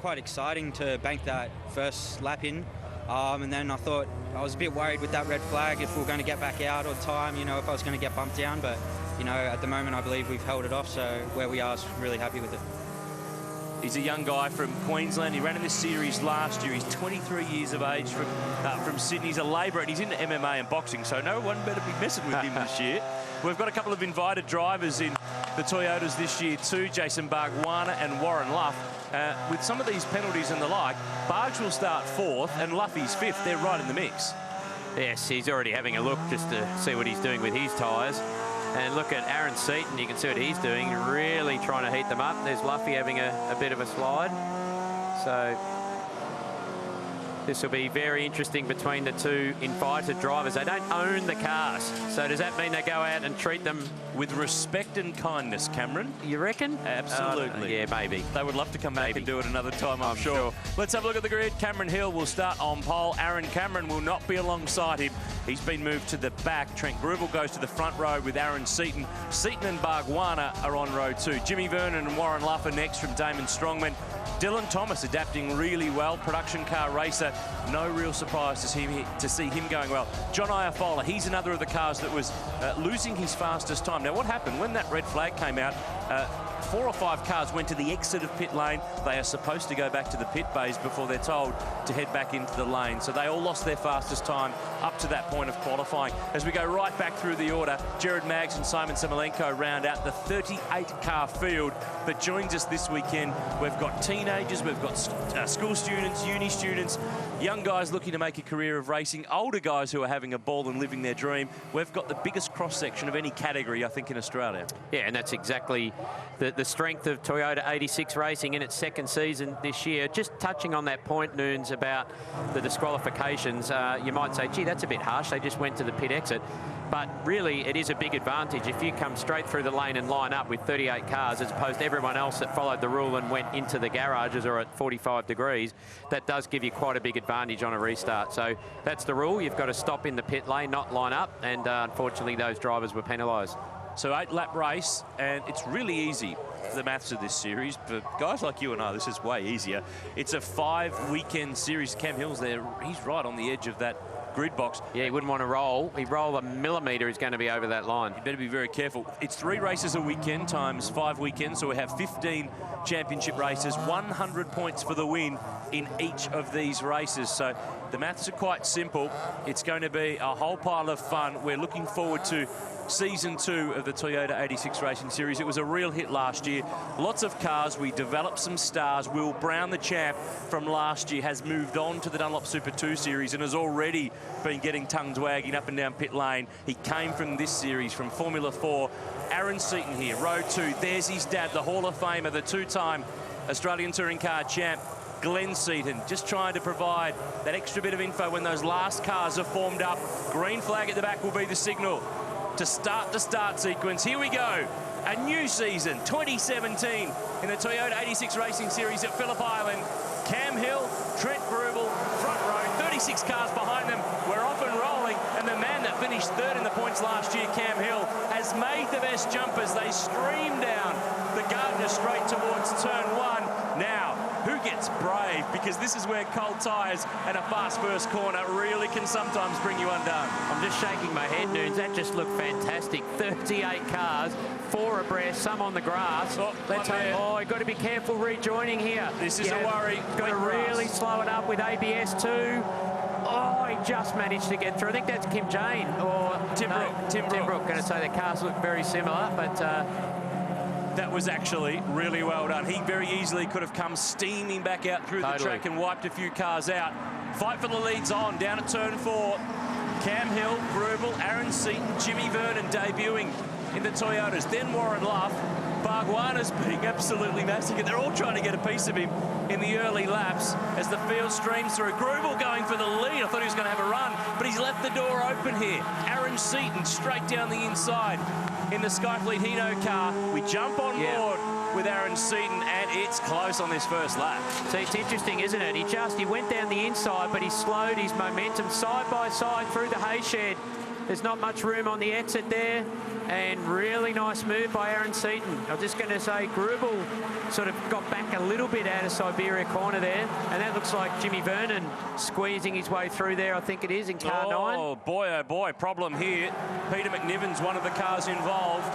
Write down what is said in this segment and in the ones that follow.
quite exciting to bank that first lap in. And then I thought I was a bit worried with that red flag if we were going to get back out on time, you know, if I was going to get bumped down. But, you know, at the moment, I believe we've held it off. So where we are, I was really happy with it. He's a young guy from Queensland. He ran in this series last year. He's 23 years of age from Sydney. He's a labourer and he's into MMA and boxing, so no one better be messing with him this year. We've got a couple of invited drivers in the Toyotas this year too, Jason Bargwanna and Warren Luff. With some of these penalties and the like, Bargs will start 4th and Luffy's 5th. They're right in the mix. Yes, he's already having a look just to see what he's doing with his tyres. And look at Aaron Seaton, you can see what he's doing, really trying to heat them up. There's Luffy having a bit of a slide. So this will be very interesting between the two invited drivers. They don't own the cars. So does that mean they go out and treat them with respect and kindness, Cameron? You reckon? Absolutely. Yeah, maybe. They would love to come back and do it another time, I'm sure. Let's have a look at the grid. Cameron Hill will start on pole. Aaron Cameron will not be alongside him. He's been moved to the back. Trent Grubel goes to the front row with Aaron Seaton. Seaton and Bargwanna are on row 2. Jimmy Vernon and Warren Luff are next from Damon Strongman. Dylan Thomas adapting really well. Production car racer. No real surprise to see him going well. John Iafola, he's another of the cars that was losing his fastest time. Now, what happened when that red flag came out? 4 or 5 cars went to the exit of pit lane. They are supposed to go back to the pit bays before they're told to head back into the lane. So they all lost their fastest time up to that point of qualifying. As we go right back through the order, Jared Maggs and Simon Samolenko round out the 38-car field that joins us this weekend. We've got teenagers, we've got school students, uni students, young guys looking to make a career of racing, older guys who are having a ball and living their dream. We've got the biggest cross-section of any category, I think, in Australia. Yeah, and that's exactly the strength of Toyota 86 Racing in its second season this year. Just touching on that point, Noons, about the disqualifications, you might say, gee, that's a bit harsh. They just went to the pit exit. But really, it is a big advantage if you come straight through the lane and line up with 38 cars as opposed to everyone else that followed the rule and went into the garages or at 45 degrees. That does give you quite a big advantage on a restart. So that's the rule. You've got to stop in the pit lane, not line up. And unfortunately, those drivers were penalised. So 8-lap race, and it's really easy, the maths of this series. For guys like you and I, this is way easier. It's a 5-weekend series. Cam Hill's there. He's right on the edge of that grid box. Yeah, he wouldn't want to roll. He roll a millimetre, he's going to be over that line. You better be very careful. It's 3 races a weekend times 5 weekends, so we have 15 championship races, 100 points for the win in each of these races. So the maths are quite simple. It's going to be a whole pile of fun. We're looking forward to Season 2 of the Toyota 86 Racing Series. It was a real hit last year. Lots of cars. We developed some stars. Will Brown, the champ from last year, has moved on to the Dunlop Super 2 Series and has already been getting tongues wagging up and down pit lane. He came from this series, from Formula 4. Aaron Seaton here, row 2. There's his dad, the Hall of Famer, the 2-time Australian Touring Car champ, Glenn Seaton, just trying to provide that extra bit of info when those last cars are formed up. Green flag at the back will be the signal to start the start sequence. Here we go. A new season, 2017, in the Toyota 86 Racing Series at Phillip Island. Cam Hill, Trent Grubel, front row, 36 cars behind them. We're off and rolling, and the man that finished 3rd in the points last year, Cam Hill, has made the best jumpers. They stream down the Gardner straight towards turn 1. Now, who gets brave? Because this is where cold tyres and a fast first corner really can sometimes bring you undone. I'm just shaking my head, Noons. That just looked fantastic. 38 cars, 4 abreast, some on the grass. Let's hope. Oh, you've got to be careful rejoining here. This is a worry. Got to really slow it up with ABS too. Oh, he just managed to get through. I think that's Kim Jane or Tim Brook. Going to say the cars look very similar, but that was actually really well done. He very easily could have come steaming back out through the track and wiped a few cars out. Fight for the leads on, down at turn 4. Cam Hill, Grubel, Aaron Seaton, Jimmy Vernon debuting in the Toyotas. Then Warren Luff. Bargwanna's being absolutely massacred. They're all trying to get a piece of him in the early laps as the field streams through. Grubel going for the lead. I thought he was going to have a run, but he's left the door open here. Aaron Seaton straight down the inside in the Skyfleet Hino car. We jump on board with Aaron Seaton, and it's close on this first lap. See, it's interesting, isn't it? He went down the inside, but he slowed his momentum side by side through the hay shed. There's not much room on the exit there, and really nice move by Aaron Seaton. I'm just going to say Grubel sort of got back a little bit out of Siberia corner there, and that looks like Jimmy Vernon squeezing his way through there, I think it is, in car 9. Oh, boy, problem here. Peter McNiven's one of the cars involved.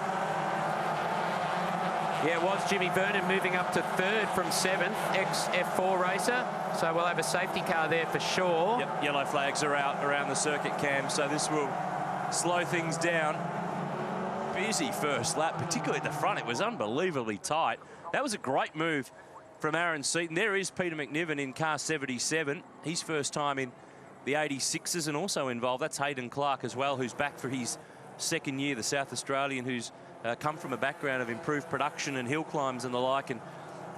Yeah, it was Jimmy Vernon moving up to 3rd from 7th, ex-F4 racer. So we'll have a safety car there for sure. Yep, yellow flags are out around the circuit, Cam, so this will slow things down. Busy first lap, particularly at the front. It was unbelievably tight. That was a great move from Aaron Seaton. There is Peter McNiven in car 77. His first time in the 86s and also involved. That's Hayden Clark as well, who's back for his 2nd year, the South Australian, who's come from a background of improved production and hill climbs and the like, and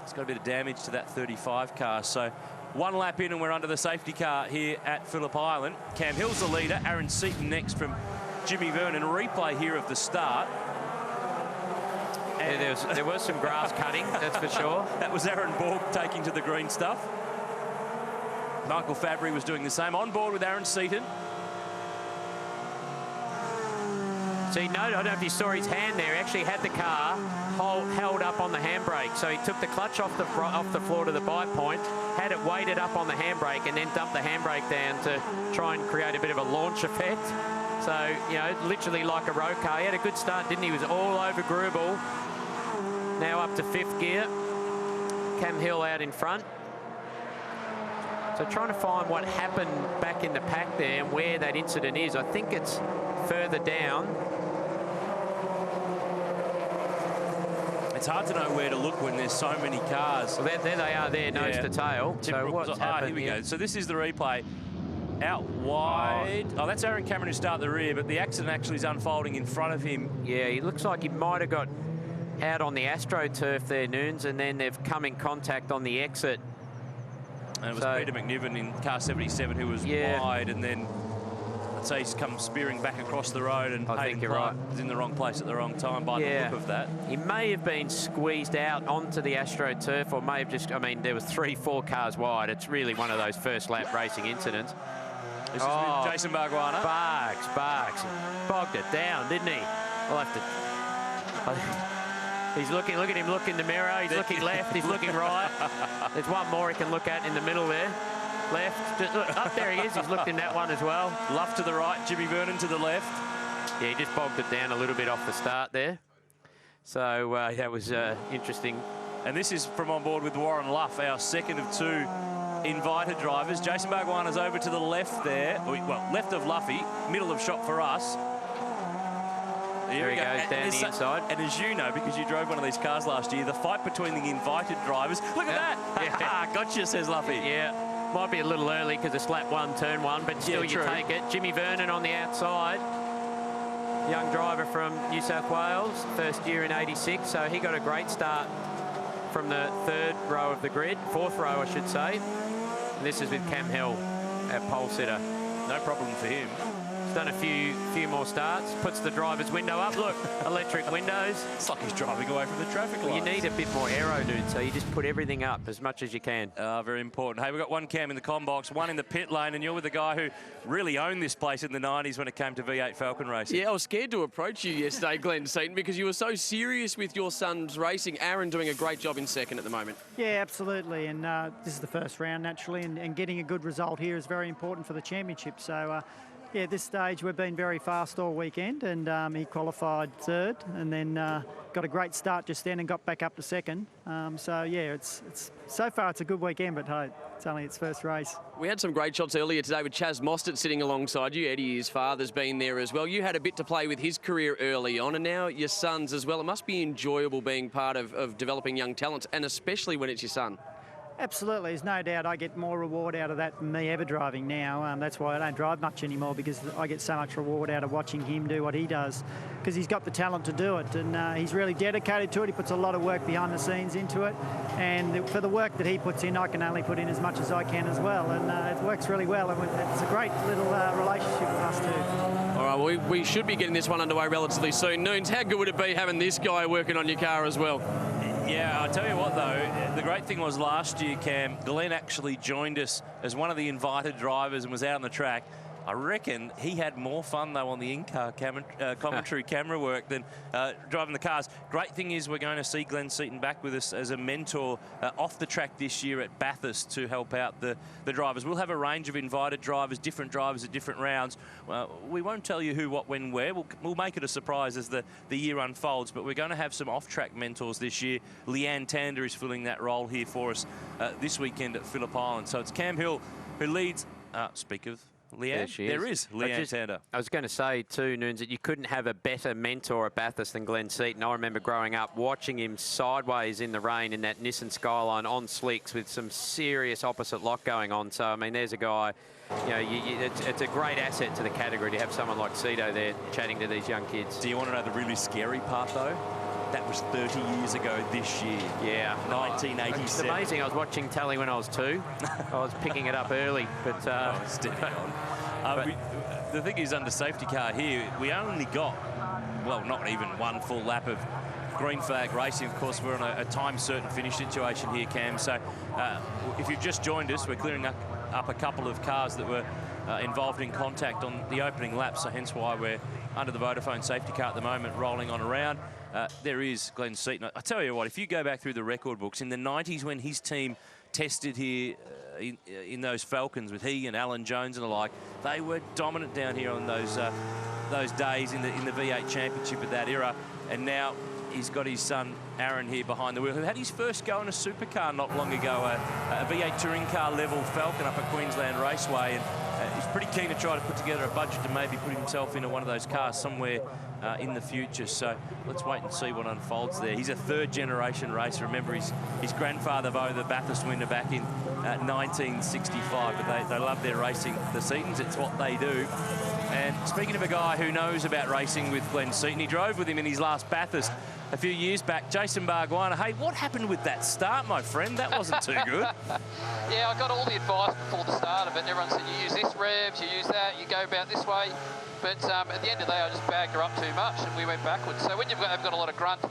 it's got a bit of damage to that 35 car. So 1 lap in and we're under the safety car here at Phillip Island. Cam Hill's the leader, Aaron Seaton next from Jimmy Vernon. Replay here of the start. Yeah, there was some grass cutting, that's for sure. That was Aaron Borg taking to the green stuff. Michael Fabry was doing the same. On board with Aaron Seaton. So you know, I don't know if you saw his hand there. He actually had the car held up on the handbrake. So he took the clutch off the floor to the bite point, had it weighted up on the handbrake, and then dumped the handbrake down to try and create a bit of a launch effect. So, you know, literally like a road car. He had a good start, didn't he? He was all over Grubel. Now up to 5th gear. Cam Hill out in front. So trying to find what happened back in the pack there and where that incident is. I think it's further down. It's hard to know where to look when there's so many cars. Well, there they are there, nose to tail. So what's happened here we go. So this is the replay. Out wide. Oh, that's Aaron Cameron who started the rear, but the accident actually is unfolding in front of him. Yeah, he looks like he might have got out on the AstroTurf there, Noons, and then they've come in contact on the exit. And it was Peter McNiven in car 77 who was wide, and then I'd say he's come spearing back across the road, and I think you're right. Was in the wrong place at the wrong time by the look of that. He may have been squeezed out onto the AstroTurf, or may have just, I mean, there was 3-4 cars wide. It's really one of those first lap racing incidents. This is with Jason Barguana. Barks. Bogged it down, didn't he? I'll have to... He's looking, look at him look in the mirror. He's looking left, he's looking right. There's one more he can look at in the middle there. Left, just look, up there he is. He's looked in that one as well. Luff to the right, Jimmy Vernon to the left. Yeah, he just bogged it down a little bit off the start there. So that was interesting. And this is from on board with Warren Luff, our 2nd of 2 invited drivers. Jason Barguana's over to the left there. Well, left of Luffy, middle of shot for us. There he goes down the inside. And as you know, because you drove one of these cars last year, the fight between the invited drivers. Look at that! Yeah. Gotcha, says Luffy. Yeah, might be a little early because it's lap 1, turn 1, but still you take it. Jimmy Vernon on the outside. Young driver from New South Wales, 1st year in 86, so he got a great start from the 3rd row of the grid, 4th row I should say. And this is with Cam Hill at pole sitter. No problem for him. He's done a few more starts, puts the driver's window up. Look, electric windows. It's like he's driving away from the traffic lights. You need a bit more aero, dude, so you just put everything up as much as you can. Very important. Hey, we've got one Cam in the comm box, one in the pit lane, and you're with the guy who really owned this place in the 90s when it came to V8 Falcon racing. Yeah, I was scared to approach you yesterday, Glenn Seaton, because you were so serious with your son's racing. Aaron doing a great job in 2nd at the moment. Yeah, absolutely, and this is the first round, naturally, and getting a good result here is very important for the championship. So, yeah, at this stage we've been very fast all weekend, and he qualified 3rd, and then got a great start just then and got back up to 2nd. So yeah, it's so far it's a good weekend, but hey, it's only its first race. We had some great shots earlier today with Chaz Mostert sitting alongside you. Eddie, his father's been there as well. You had a bit to play with his career early on, and now your son's as well. It must be enjoyable being part of developing young talents, and especially when it's your son. Absolutely, there's no doubt I get more reward out of that than me ever driving now. That's why I don't drive much anymore, because I get so much reward out of watching him do what he does, because he's got the talent to do it, and he's really dedicated to it. He puts a lot of work behind the scenes into it, and for the work that he puts in, I can only put in as much as I can as well, and it works really well, and it's a great little relationship with us too. All right, well, we should be getting this one underway relatively soon. Noons, how good would it be having this guy working on your car as well? Yeah, I'll tell you what, though, the great thing was last year, Cam, Glenn actually joined us as one of the invited drivers and was out on the track. I reckon he had more fun, though, on the in-car commentary camera work than driving the cars. Great thing is we're going to see Glenn Seaton back with us as a mentor off the track this year at Bathurst to help out the drivers. We'll have a range of invited drivers, different drivers at different rounds. We won't tell you who, what, when, where. We'll make it a surprise as the year unfolds, but we're going to have some off-track mentors this year. Leanne Tander is filling that role here for us this weekend at Phillip Island. So it's Cam Hill who leads. Speak of Leanne, there is Leanne Tander. I was going to say too, Noons, that you couldn't have a better mentor at Bathurst than Glenn Seaton. I remember growing up watching him sideways in the rain in that Nissan Skyline on slicks with some serious opposite lock going on. So, I mean, there's a guy, you know, it's a great asset to the category to have someone like Cito there chatting to these young kids. Do you want to know the really scary part, though? That was 30 years ago this year. Yeah. 1987. It's amazing. I was watching telly when I was 2. I was picking it up early, but... the thing is, under safety car here, we only got, well, not even one full lap of green flag racing. Of course, we're on a time-certain finish situation here, Cam. So if you've just joined us, we're clearing up a couple of cars that were involved in contact on the opening lap, so hence why we're under the Vodafone safety car at the moment, rolling on around. There is Glenn Seaton. I tell you what, if you go back through the record books, in the 90s when his team tested here in those Falcons with he and Alan Jones and the like, they were dominant down here on those days in the V8 Championship of that era. And now he's got his son Aaron here behind the wheel, who had his first go in a supercar not long ago, a V8 touring car level Falcon up at Queensland Raceway, and he's pretty keen to try to put together a budget to maybe put himself into one of those cars somewhere in the future. So let's wait and see what unfolds there. He's a third-generation racer. Remember, his grandfather, Bo, the Bathurst winner back in 1965. But they love their racing, the Seatons. It's what they do. And speaking of a guy who knows about racing with Glenn Seaton, he drove with him in his last Bathurst a few years back. Jason Bargwanna, hey, what happened with that start, my friend? That wasn't too good. Yeah, I got all the advice before the start of it. Everyone said, you use this revs, you use that, you go about this way. But at the end of the day, I just bagged her up too much and we went backwards. So when you've got a lot of grunt,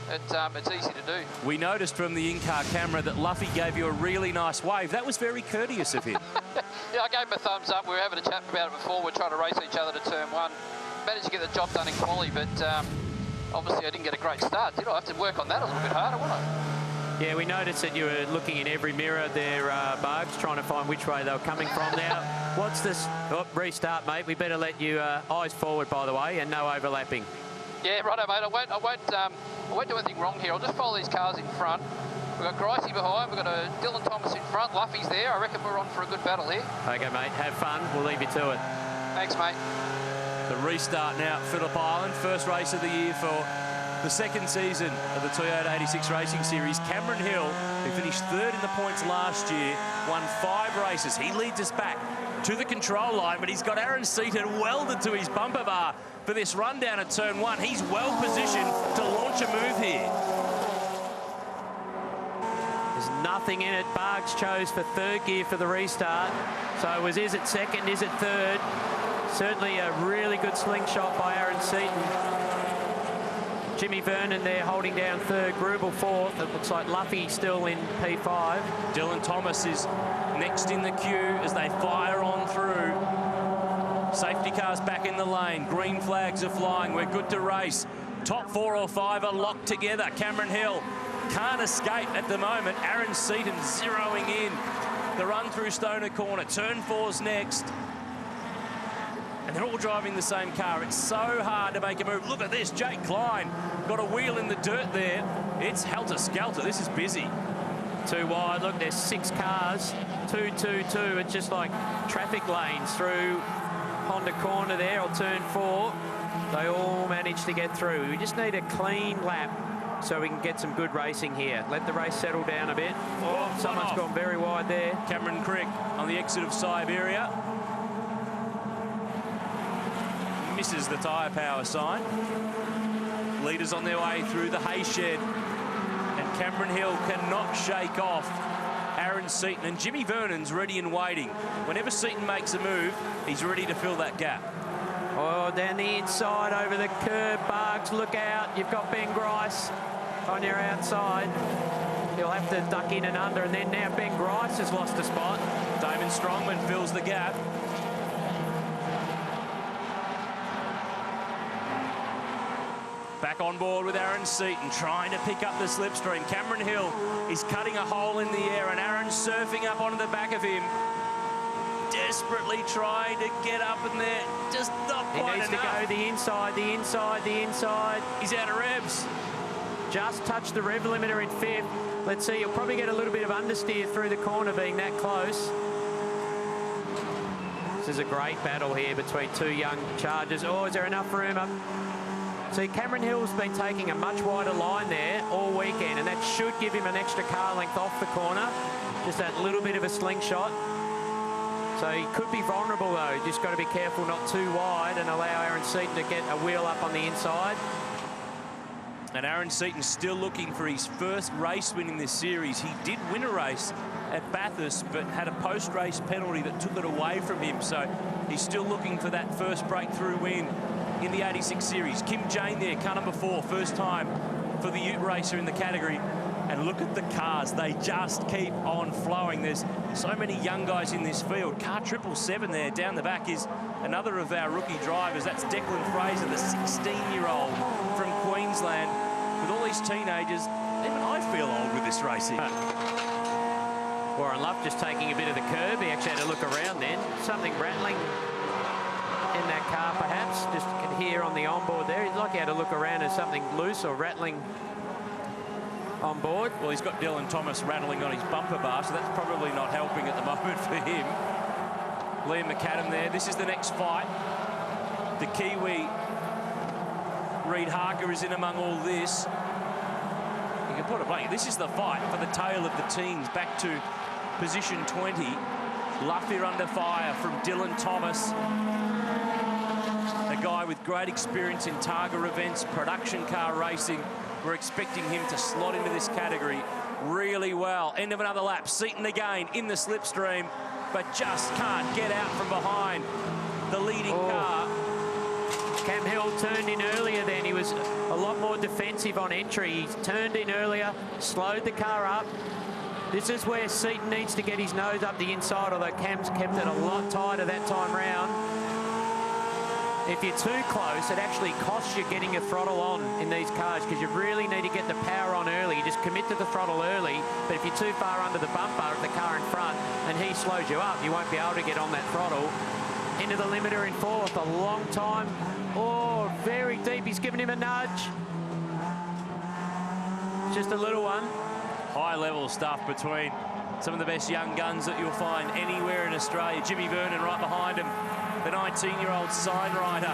it's easy to do. We noticed from the in-car camera that Luffy gave you a really nice wave. That was very courteous of him. Yeah, I gave him a thumbs up. We were having a chat about it before. We're trying to race each other to turn 1. Managed to get the job done in quali, but obviously I didn't get a great start, did I? I have to work on that a little bit harder, won't I? Yeah, we noticed that you were looking in every mirror there, Bugs, trying to find which way they were coming from. Now, what's this? Oh, restart, mate. We better let you eyes forward, by the way, and no overlapping. Yeah, righto, mate. I won't do anything wrong here. I'll just follow these cars in front. We've got Gricey behind. We've got Dylan Thomas in front. Luffy's there. I reckon we're on for a good battle here. Okay, mate. Have fun. We'll leave you to it. Thanks, mate. The restart now at Phillip Island. First race of the year for the second season of the Toyota 86 Racing Series. Cameron Hill, who finished third in the points last year, won 5 races. He leads us back to the control line, but he's got Aaron Seaton welded to his bumper bar for this run down at turn 1. He's well positioned to launch a move here. There's nothing in it. Barks chose for third gear for the restart. So is it second, is it third? Certainly a really good slingshot by Aaron Seaton. Jimmy Vernon there holding down third, Grubel fourth. It looks like Luffy still in P5. Dylan Thomas is next in the queue as they fire on through. Safety cars back in the lane. Green flags are flying. We're good to race. Top 4 or 5 are locked together. Cameron Hill can't escape at the moment. Aaron Seaton zeroing in the run through Stoner Corner. Turn 4's next. And they're all driving the same car. It's so hard to make a move. Look at this. Jake Klein got a wheel in the dirt there. It's helter-skelter. This is busy. Too wide. Look, there's 6 cars. 2, 2, 2. It's just like traffic lanes through Honda Corner there, or turn 4. They all managed to get through. We just need a clean lap so we can get some good racing here. Let the race settle down a bit. Oh, someone's gone very wide there. Cameron Crick on the exit of Siberia. Misses the tyre power sign. Leaders on their way through the hay shed. And Cameron Hill cannot shake off Aaron Seaton. And Jimmy Vernon's ready and waiting. Whenever Seaton makes a move, he's ready to fill that gap. Oh, down the inside over the curb, Barks, look out. You've got Ben Grice on your outside. He'll have to duck in and under, and then now Ben Grice has lost a spot. Damon Strongman fills the gap. Back on board with Aaron Seaton, trying to pick up the slipstream. Cameron Hill is cutting a hole in the air, and Aaron's surfing up onto the back of him. Desperately trying to get up in there, just not quite enough. He needs to go the inside, the inside, the inside. He's out of revs. Just touched the rev limiter in 5th. Let's see, he'll probably get a little bit of understeer through the corner being that close. This is a great battle here between two young chargers. Oh, is there enough room up? See, Cameron Hill's been taking a much wider line there all weekend, and that should give him an extra car length off the corner. Just that little bit of a slingshot. So he could be vulnerable, though. Just got to be careful not too wide and allow Aaron Seaton to get a wheel up on the inside. And Aaron Seaton's still looking for his first race win in this series. He did win a race at Bathurst, but had a post-race penalty that took it away from him. So he's still looking for that first breakthrough win in the 86 series. Kim Jane there, car number 4, first time for the Ute racer in the category. And look at the cars, they just keep on flowing. There's so many young guys in this field. Car 777 there down the back is another of our rookie drivers. That's Declan Fraser, the 16-year-old from Queensland. With all these teenagers, even I feel old with this racing. Warren Luff just taking a bit of the curb. He actually had to look around then. Something rattling in that car, perhaps. Just can hear on the onboard there. He's like he had to look around as something loose or rattling on board. Well, he's got Dylan Thomas rattling on his bumper bar, so that's probably not helping at the moment for him. Liam McAdam there. This is the next fight. The Kiwi, Reid Harker, is in among all this. You can put it blank. This is the fight for the tail of the teams. Back to position 20. Luffier under fire from Dylan Thomas. A guy with great experience in Targa events, production car racing. We're expecting him to slot into this category really well. End of another lap. Seaton again in the slipstream, but just can't get out from behind the leading car. Cam Hill turned in earlier then. He was a lot more defensive on entry. He turned in earlier, slowed the car up. This is where Seaton needs to get his nose up the inside, although Cam's kept it a lot tighter that time round. If you're too close, it actually costs you getting your throttle on in these cars, because you really need to get the power on early. You just commit to the throttle early, but if you're too far under the bumper of the car in front and he slows you up, you won't be able to get on that throttle. Into the limiter in 4th, a long time. Oh, very deep. He's given him a nudge. Just a little one. High-level stuff between some of the best young guns that you'll find anywhere in Australia. Jimmy Vernon right behind him, the 19-year-old sign rider.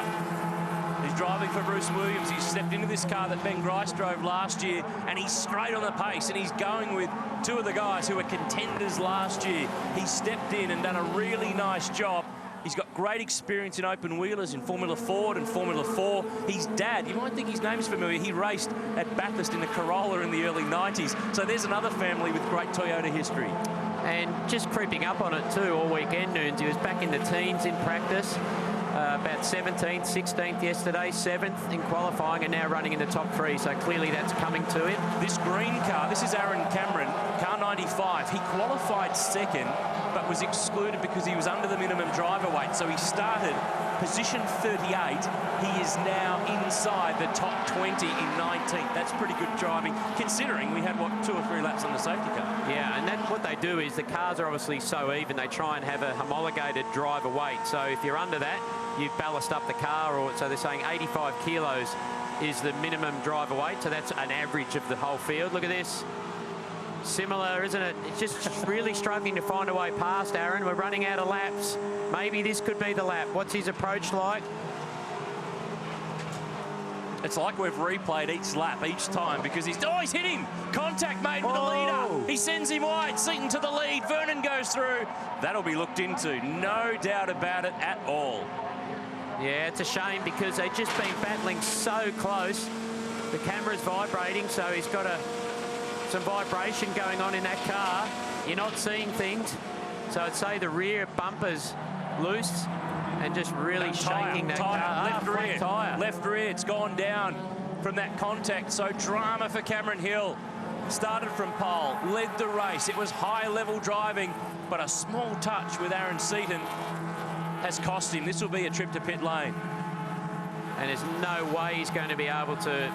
He's driving for Bruce Williams. He's stepped into this car that Ben Grice drove last year, and he's straight on the pace, and he's going with two of the guys who were contenders last year. He stepped in and done a really nice job. He's got great experience in open wheelers in Formula Ford and Formula 4. His dad, you might think his name's familiar, he raced at Bathurst in a Corolla in the early 90s. So there's another family with great Toyota history. And just creeping up on it too all weekend, Noons. He was back in the teens in practice. About 17th, 16th yesterday, 7th in qualifying, and now running in the top 3. So clearly that's coming to him. This green car, this is Aaron Cameron, car 95. He qualified 2nd, but was excluded because he was under the minimum driver weight. So he started position 38. He is now inside the top 20 in 19th. That's pretty good driving, considering we had, what, 2 or 3 laps on the safety car. Yeah, and that's what they do is the cars are obviously so even. They try and have a homologated driver weight. So if you're under that, you ballast up the car, or so they're saying 85 kilos is the minimum driver weight. So that's an average of the whole field. Look at this. Similar, isn't it? It's just really struggling to find a way past Aaron. We're running out of laps. Maybe this could be the lap. What's his approach like? It's like we've replayed each lap each time, because he's hit him. Contact made with the leader. He sends him wide. Seaton to the lead. Vernon goes through. That'll be looked into. No doubt about it at all. Yeah, it's a shame because they've just been battling so close. The camera's vibrating, so he's got some vibration going on in that car. You're not seeing things. So I'd say the rear bumper's loose and just really shaking that car. Left rear. Tire. Left rear. It's gone down from that contact. So drama for Cameron Hill. Started from pole, led the race. It was high-level driving, but a small touch with Aaron Seaton has cost him. This will be a trip to pit lane. and there's no way he's going to be able to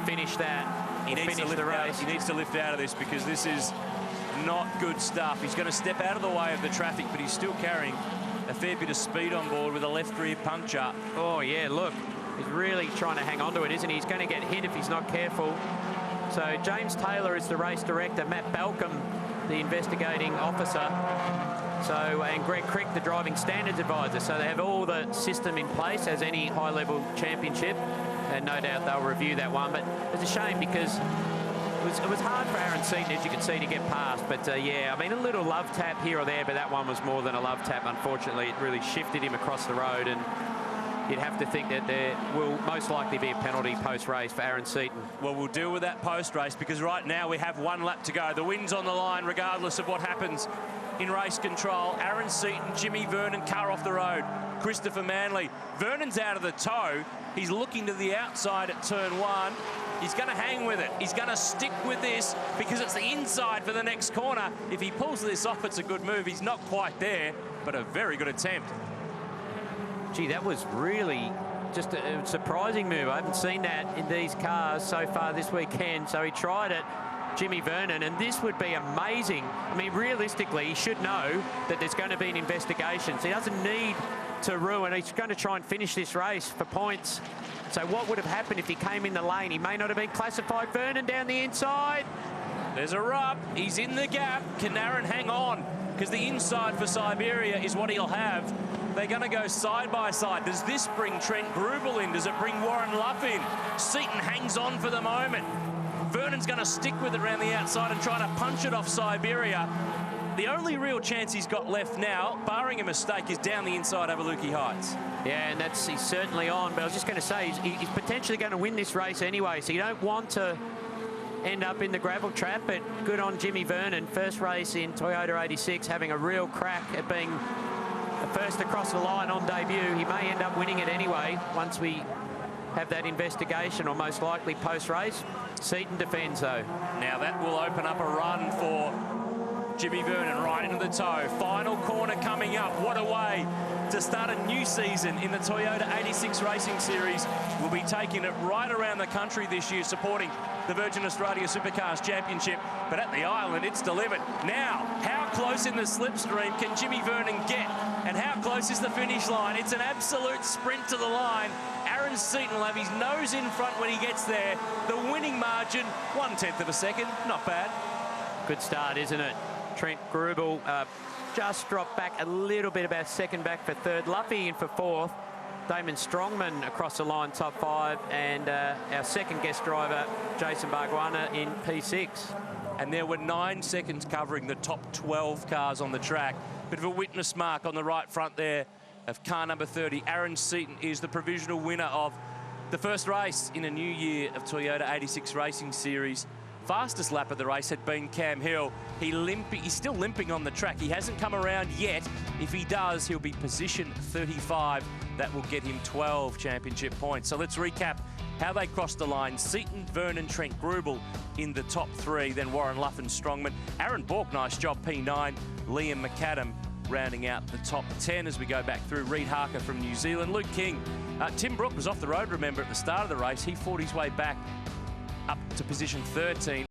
finish that. He needs to lift the race. He needs to lift out of this because this is not good stuff. He's going to step out of the way of the traffic, but he's still carrying a fair bit of speed on board with a left rear puncture. Oh, yeah, look. He's really trying to hang on to it, isn't he? He's going to get hit if he's not careful. So James Taylor is the race director, Matt Balcom, the investigating officer. So, and Greg Crick, the driving standards advisor. So they have all the system in place as any high-level championship, and no doubt they'll review that one. But it's a shame because it was hard for Aaron Seaton, as you can see, to get past. But yeah, I mean, a little love tap here or there, but that one was more than a love tap. Unfortunately, it really shifted him across the road, and you'd have to think that there will most likely be a penalty post-race for Aaron Seaton. Well, we'll deal with that post-race because right now we have 1 lap to go. The win's on the line regardless of what happens in race control. Aaron Seaton, Jimmy Vernon, car off the road. Christopher Manley. Vernon's out of the tow. He's looking to the outside at turn 1. He's going to hang with it. He's going to stick with this because it's the inside for the next corner. If he pulls this off, it's a good move. He's not quite there, but a very good attempt. Gee, that was really just a surprising move. I haven't seen that in these cars so far this weekend. So he tried it, Jimmy Vernon, and this would be amazing. I mean, realistically, he should know that there's going to be an investigation. So he doesn't need to ruin. He's going to try and finish this race for points. So what would have happened if he came in the lane? He may not have been classified. Vernon down the inside. There's a rub. He's in the gap. Can Aaron hang on? Because the inside for Siberia is what he'll have. They're going to go side by side. Does this bring Trent Grubel in? Does it bring Warren Luff in? Seaton hangs on for the moment. Vernon's going to stick with it around the outside and try to punch it off Siberia. The only real chance he's got left now, barring a mistake, is down the inside over Lukey Heights. Yeah, and he's certainly on. But I was just going to say, he's potentially going to win this race anyway, so you don't want to end up in the gravel trap, but good on Jimmy Vernon. First race in Toyota 86, having a real crack at being the first across the line on debut. He may end up winning it anyway once we have that investigation, or most likely post-race. Seaton defends, though. Now that will open up a run for Jimmy Vernon right into the toe. Final corner coming up. What a way to start a new season in the Toyota 86 Racing Series. We'll be taking it right around the country this year, supporting the Virgin Australia Supercars Championship. But at the island, it's delivered. Now, how close in the slipstream can Jimmy Vernon get? And how close is the finish line? It's an absolute sprint to the line. Aaron Seaton will have his nose in front when he gets there. The winning margin, 1/10 of a second. Not bad. Good start, isn't it? Trent Grubel just dropped back a little bit, about second back for third. Luffy in for fourth. Damon Strongman across the line, top 5. And our second guest driver, Jason Barguana, in P6. And there were 9 seconds covering the top 12 cars on the track. Bit of a witness mark on the right front there of car number 30. Aaron Seaton is the provisional winner of the first race in a new year of Toyota 86 Racing Series. Fastest lap of the race had been Cam Hill. He's still limping on the track. He hasn't come around yet. If he does, he'll be position 35. That will get him 12 championship points. So let's recap how they crossed the line. Seaton, Vernon, Trent Grubel in the top 3. Then Warren Luff and Strongman. Aaron Bork, nice job, P9. Liam McAdam rounding out the top 10 as we go back through. Reed Harker from New Zealand. Luke King. Tim Brook was off the road, remember, at the start of the race. He fought his way back up to position 13.